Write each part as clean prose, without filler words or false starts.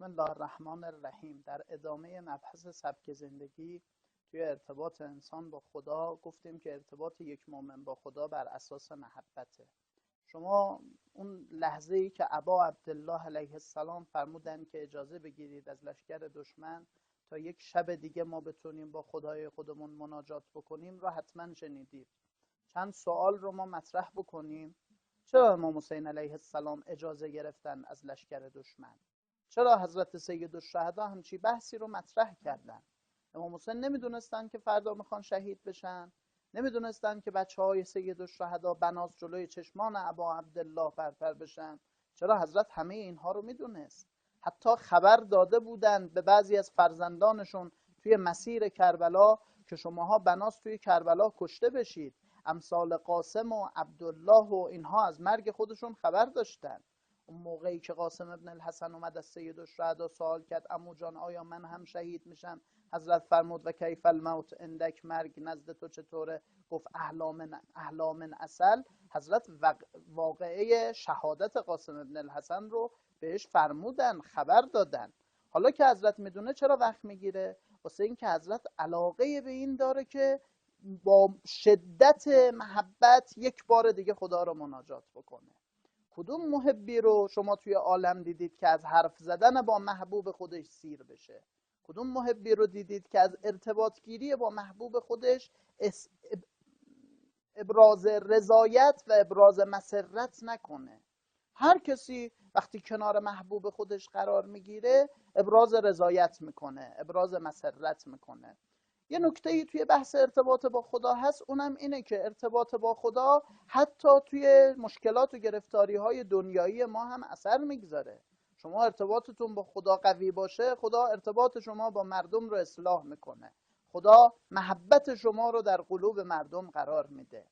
بسم الله الرحمن الرحیم. در ادامه مبحث سبک زندگی توی ارتباط انسان با خدا گفتیم که ارتباط یک مؤمن با خدا بر اساس محبته. شما اون لحظه ای که ابا عبدالله علیه السلام فرمودن که اجازه بگیرید از لشکر دشمن تا یک شب دیگه ما بتونیم با خدای خودمون مناجات بکنیم رو حتما شنیدید. چند سوال رو ما مطرح بکنیم. چرا امام حسین علیه السلام اجازه گرفتن از لشکر دشمن؟ چرا حضرت سیدالشهدا همچی بحثی رو مطرح کردن؟ امام حسین نمیدونستن که فردا میخوان شهید بشن؟ نمیدونستن که بچهای سیدالشهدا بناز جلوی چشمان ابا عبدالله برپر بشن؟ چرا حضرت همه اینها رو میدونست؟ حتی خبر داده بودن به بعضی از فرزندانشون توی مسیر کربلا که شماها بناز توی کربلا کشته بشید. امثال قاسم و عبدالله و اینها از مرگ خودشون خبر داشتن. اون موقعی که قاسم ابن الحسن اومد از سیدالشهدا سوال کرد عمو جان آیا من هم شهید میشم؟ حضرت فرمود و کیف الموت اندک، مرگ نزد تو چطوره؟ گفت احلا من عسل. حضرت واقعه شهادت قاسم ابن الحسن رو بهش فرمودن، خبر دادن. حالا که حضرت میدونه چرا وقت میگیره؟ واسه این که حضرت علاقه به این داره که با شدت محبت یک بار دیگه خدا رو مناجات بکنه. کدوم محبی رو شما توی عالم دیدید که از حرف زدن با محبوب خودش سیر بشه؟ کدوم محبی رو دیدید که از ارتباط گیری با محبوب خودش ابراز رضایت و ابراز مسرت نکنه؟ هر کسی وقتی کنار محبوب خودش قرار میگیره ابراز رضایت میکنه، ابراز مسرت میکنه. یه نکته‌ای توی بحث ارتباط با خدا هست، اونم اینه که ارتباط با خدا حتی توی مشکلات و گرفتاری‌های دنیایی ما هم اثر میگذاره. شما ارتباطتون با خدا قوی باشه، خدا ارتباط شما با مردم رو اصلاح میکنه. خدا محبت شما رو در قلوب مردم قرار میده.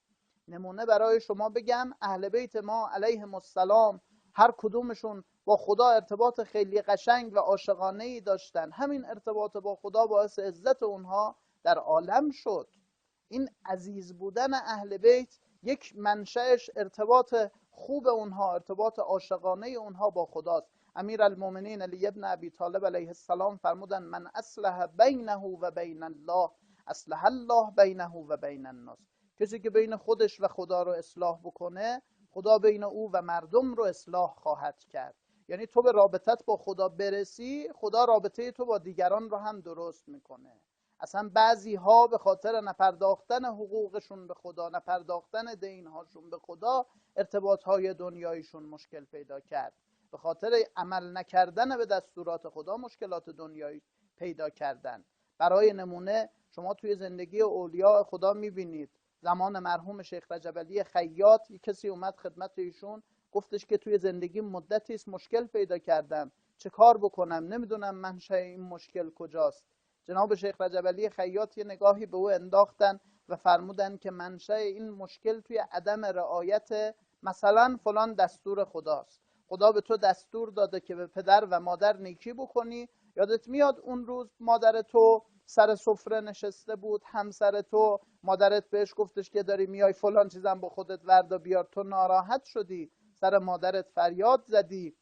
نمونه برای شما بگم، اهل بیت ما علیهم السلام هر کدومشون با خدا ارتباط خیلی قشنگ و عاشقانه‌ای داشتن. همین ارتباط با خدا باعث عزت اونها در عالم شد. این عزیز بودن اهل بیت یک منشأش ارتباط خوب اونها، ارتباط عاشقانه اونها با خداست. امیرالمومنین علی ابن ابی طالب علیه السلام فرمودن من اصلح بینه و بین الله اصلح الله بینه و بین الناس. کسی که بین خودش و خدا رو اصلاح بکنه، خدا بین او و مردم رو اصلاح خواهد کرد. یعنی تو به رابطت با خدا برسی، خدا رابطه تو با دیگران رو هم درست میکنه. اصلا بعضی ها به خاطر نپرداختن حقوقشون به خدا، نپرداختن دینهاشون به خدا، ارتباط های دنیایشون مشکل پیدا کرد. به خاطر عمل نکردن به دستورات خدا مشکلات دنیایی پیدا کردن. برای نمونه شما توی زندگی اولیاء خدا میبینید زمان مرحوم شیخ رجب علی خیاط، یک کسی اومد خدمت ایشون گفتش که توی زندگی مدتی است مشکل پیدا کردم، چه کار بکنم؟ نمیدونم منشأ این مشکل کجاست. جناب شیخ رجب علی خیاط یه نگاهی به او انداختن و فرمودن که منشأ این مشکل توی عدم رعایت مثلا فلان دستور خداست. خدا به تو دستور داده که به پدر و مادر نیکی بکنی. یادت میاد اون روز مادر تو سر سفره نشسته بود، همسر تو مادرت بهش گفتش که داری میای فلان چیزم با خودت وردا بیار، تو ناراحت شدی، سر مادرت فریاد زدی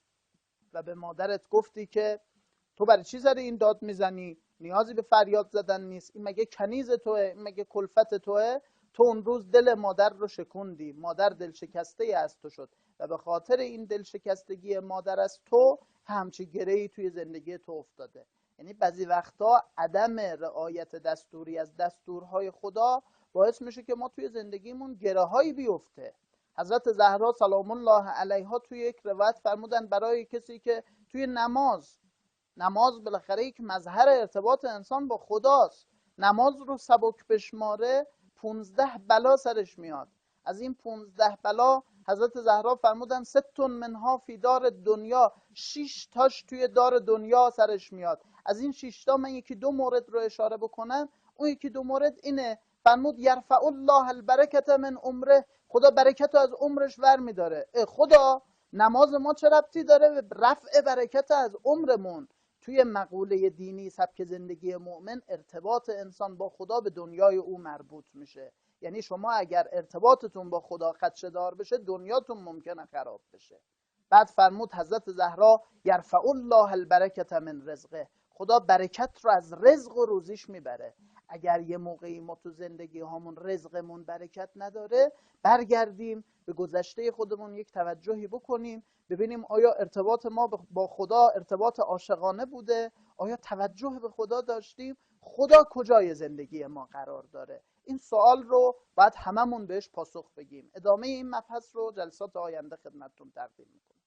و به مادرت گفتی که تو برای چی سر این داد میزنی؟ نیازی به فریاد زدن نیست، این مگه کنیز توه؟ این مگه کلفت توه؟ تو اون روز دل مادر رو شکوندی، مادر دل شکسته از تو شد و به خاطر این دل شکستگی مادر از تو همچی گرهی توی زندگی تو افتاده. یعنی بعضی وقتا عدم رعایت دستوری از دستورهای خدا باعث میشه که ما توی زندگیمون گره‌هایی بیفته. حضرت زهرا سلام الله علیها توی یک روایت فرمودن برای کسی که توی نماز بالاخره یک مظهر ارتباط انسان با خداست، نماز رو سبک بشماره 15 بلا سرش میاد. از این 15 بلا حضرت زهرا فرمودن 6 منها فی دار دنیا، 6 تاش توی دار دنیا سرش میاد. از این 6 تا من یکی دو مورد رو اشاره بکنم. اون یکی دو مورد اینه، فرمود یرفع الله البرکت من عمره، خدا برکت از عمرش ور میداره. خدا نماز ما چه ربطی داره به رفع برکت از عمرمون؟ توی مقوله دینی سبک زندگی مؤمن ارتباط انسان با خدا به دنیای او مربوط میشه. یعنی شما اگر ارتباطتون با خدا خدشه‌دار بشه، دنیاتون ممکنه خراب بشه. بعد فرمود حضرت زهرا یرفع الله البرکت من رزقه، خدا برکت رو از رزق و روزیش میبره. اگر یه موقعی ما تو زندگی هامون رزقمون برکت نداره، برگردیم به گذشته خودمون، یک توجهی بکنیم، ببینیم آیا ارتباط ما با خدا ارتباط عاشقانه بوده؟ آیا توجه به خدا داشتیم؟ خدا کجای زندگی ما قرار داره؟ این سوال رو باید هممون بهش پاسخ بگیم. ادامه این مبحث رو جلسات آینده خدمتتون تقدیم میکنم.